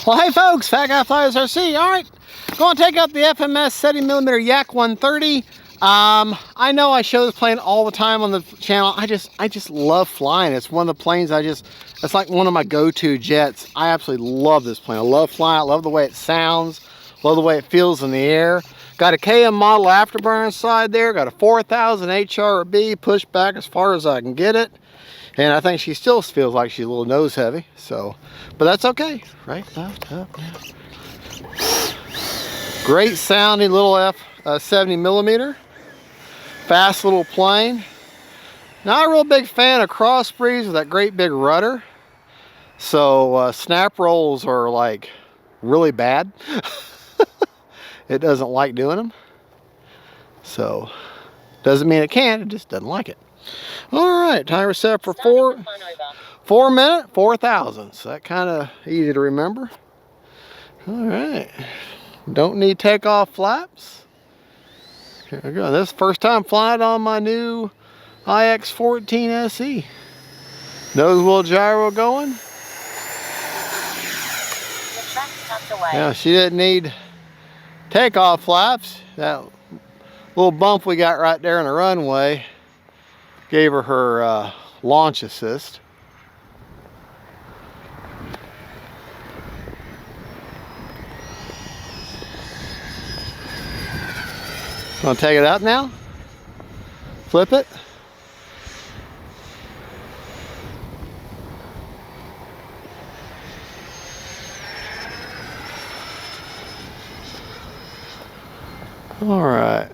Well, hey folks, FatGuyFliesRC. All right, going to take up the FMS 70mm Yak 130. I know I show this plane all the time on the channel. I just love flying. It's one of the planes it's like one of my go-to jets. I absolutely love this plane. I love flying. I love the way it sounds. Love the way it feels in the air. Got a KM model afterburner inside there. Got a 4000 HRB pushed back as far as I can get it. And I think she still feels like she's a little nose heavy. So, but that's okay. Right, left, up, down. Great sounding little 70mm. Fast little plane. Not a real big fan of cross breeds with that great big rudder. So snap rolls are like really bad. It doesn't like doing them. So doesn't mean it can't, it just doesn't like it. All right, timer set for 4 minute 4,000. So that kind of easy to remember. All right, don't need takeoff flaps. Here we go. This is the first time flying on my new IX14 SE. Nose wheel gyro going. Yeah, she didn't need takeoff flaps. That little bump we got right there in the runway gave her her launch assist. Gonna take it out now, flip it. All right,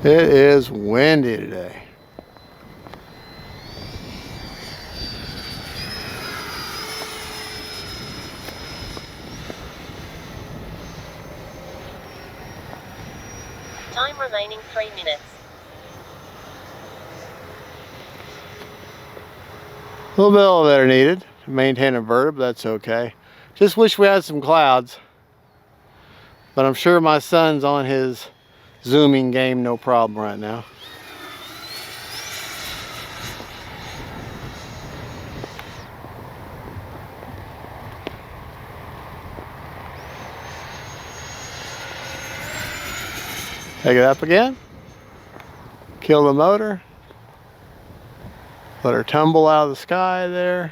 it is windy today. Time remaining 3 minutes. A little bit of elevator needed to maintain inverted, but that's okay. Just wish we had some clouds. But I'm sure my son's on his zooming game no problem right now. Take it up again. Kill the motor. Let her tumble out of the sky there.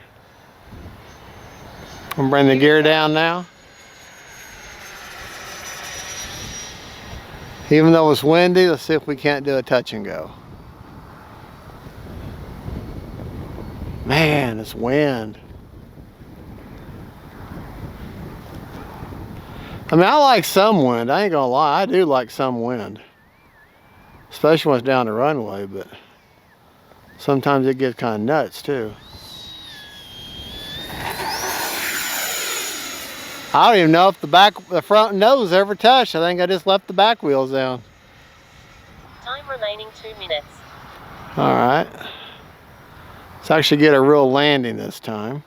And bring the gear down now. Even though it's windy, let's see if we can't do a touch and go. Man, it's wind. I mean, I like some wind. I ain't gonna lie, I do like some wind. Especially when it's down the runway, but sometimes it gets kind of nuts too. I don't even know if the front nose ever touched. I think I just left the back wheels down. Time remaining 2 minutes. All right. Let's actually get a real landing this time.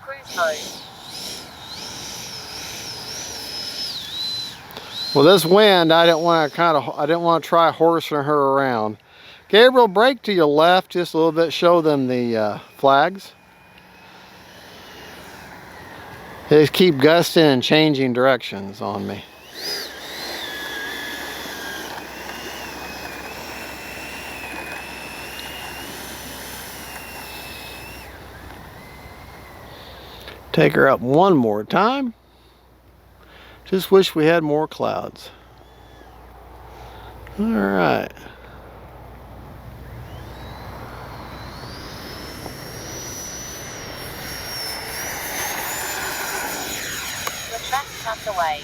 Cruise mode. Well, this wind, I didn't want to try horsing her around. Gabriel, brake to your left just a little bit. Show them the flags. They just keep gusting and changing directions on me. Take her up one more time. Just wish we had more clouds. All right. Retract tucked away.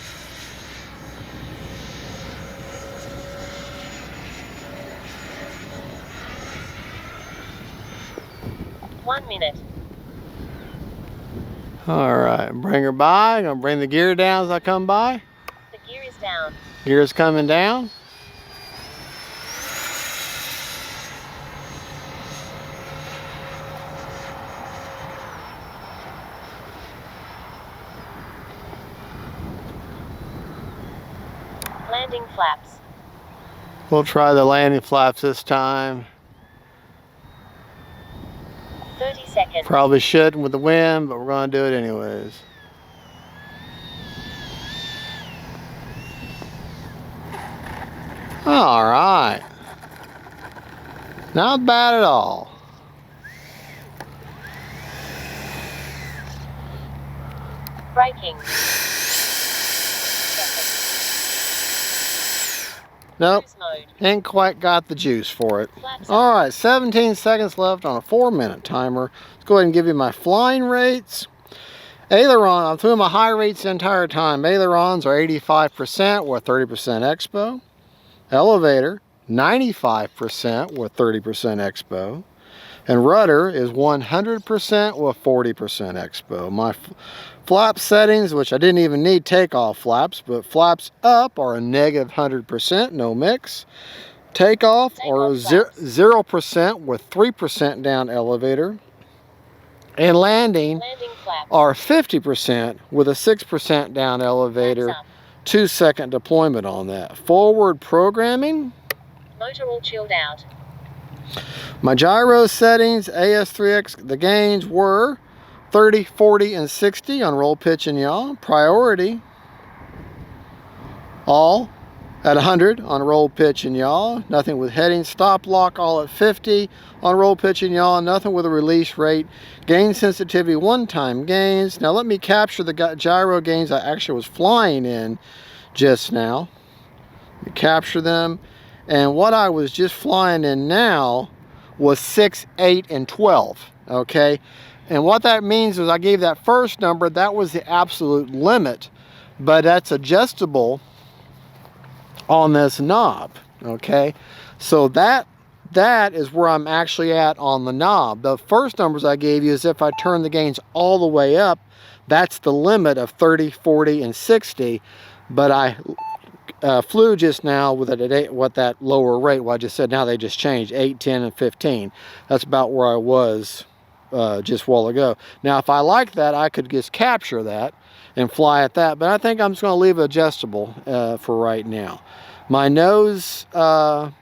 One minute. All right, bring her by. I'm gonna bring the gear down as I come by. The gear is down. Gear is coming down. Landing flaps. We'll try the landing flaps this time. 30 seconds. Probably shouldn't with the wind, but we're going to do it anyways. All right. Not bad at all. Braking. Nope, Cruise mode. ain't quite got the juice for it. Flaps All right, 17 seconds left on a 4-minute timer. Let's go ahead and give you my flying rates. Aileron, I'm doing my high rates the entire time. Ailerons are 85% with 30% expo. Elevator, 95% with 30% expo. And rudder is 100% with 40% expo. My flap settings, which I didn't even need takeoff flaps, but flaps up are a negative 100%, no mix. Takeoff are 0% with 3% down elevator. And landing flaps. are 50% with a 6% down elevator. 2-second deployment on that. Forward programming. Motor all chilled out. My gyro settings, AS3X, the gains were 30, 40, and 60 on roll, pitch, and yaw. Priority, all at 100 on roll, pitch, and yaw. Nothing with heading. Stop lock, all at 50 on roll, pitch, and yaw. Nothing with a release rate. Gain sensitivity, one-time gains. Now let me capture the gyro gains I actually was flying in just now. Capture them. And what I was just flying in now was 6, 8, and 12, okay? And what that means is I gave that first number, that was the absolute limit, but that's adjustable on this knob, okay? So that is where I'm actually at on the knob. The first numbers I gave you is if I turn the gains all the way up, that's the limit of 30, 40, and 60, but I flew just now with that lower rate. Well, I just said now they just changed 8, 10, and 15. That's about where I was just a while ago. Now, if I like that, I could just capture that and fly at that. But I think I'm just going to leave it adjustable for right now. My nose wheel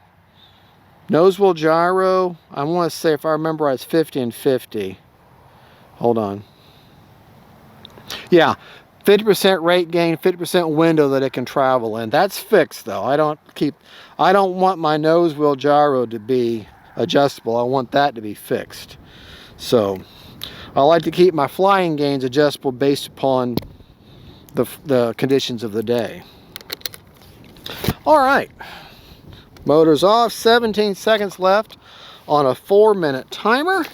gyro, I want to say, if I remember right, it's 50 and 50. Hold on. Yeah. 50% rate gain, 50% window that it can travel in. That's fixed though. I don't want my nose wheel gyro to be adjustable. I want that to be fixed. So I like to keep my flying gains adjustable based upon the conditions of the day. All right, motor's off, 17 seconds left on a 4-minute timer.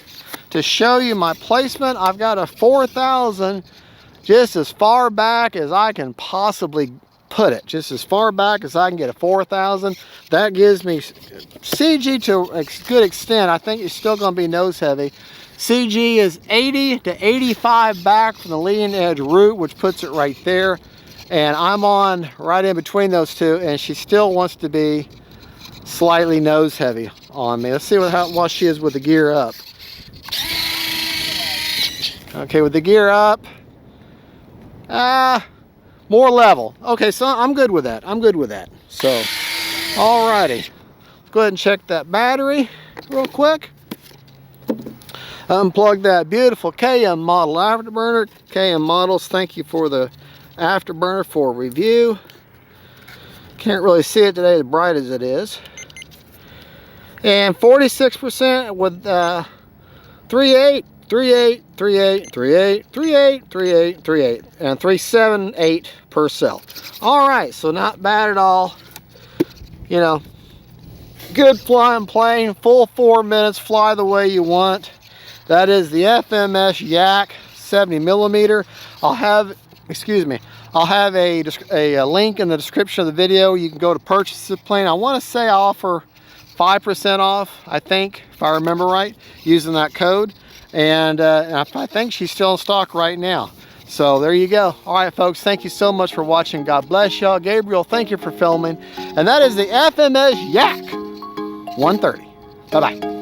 To show you my placement, I've got a 4,000 just as far back as I can possibly put it, just as far back as I can get a 4,000. That gives me CG to a good extent. I think it's still going to be nose heavy. CG is 80 to 85 back from the leading edge root, which puts it right there. And I'm on right in between those two, and she still wants to be slightly nose heavy on me. Let's see what she is with the gear up. Okay, with the gear up, more level. Okay, so I'm good with that. I'm good with that. So, alrighty. Let's go ahead and check that battery real quick. Unplug that beautiful KM model afterburner. KM models, thank you for the afterburner for review. Can't really see it today as bright as it is. And 46% with 3.8. 3.8, 3.8, 3.8, 3.8, 3.8, 3.8, and 3.78 per cell. All right, so not bad at all. You know, good flying plane, full 4 minutes, fly the way you want. That is the FMS Yak 70mm. I'll have a link in the description of the video. You can go to purchase the plane. I want to say I offer 5% off, I think, if I remember right, using that code. And I think she's still in stock right now. So there you go. All right, folks, thank you so much for watching. God bless y'all. Gabriel, thank you for filming. And that is the FMS Yak 130. Bye-bye.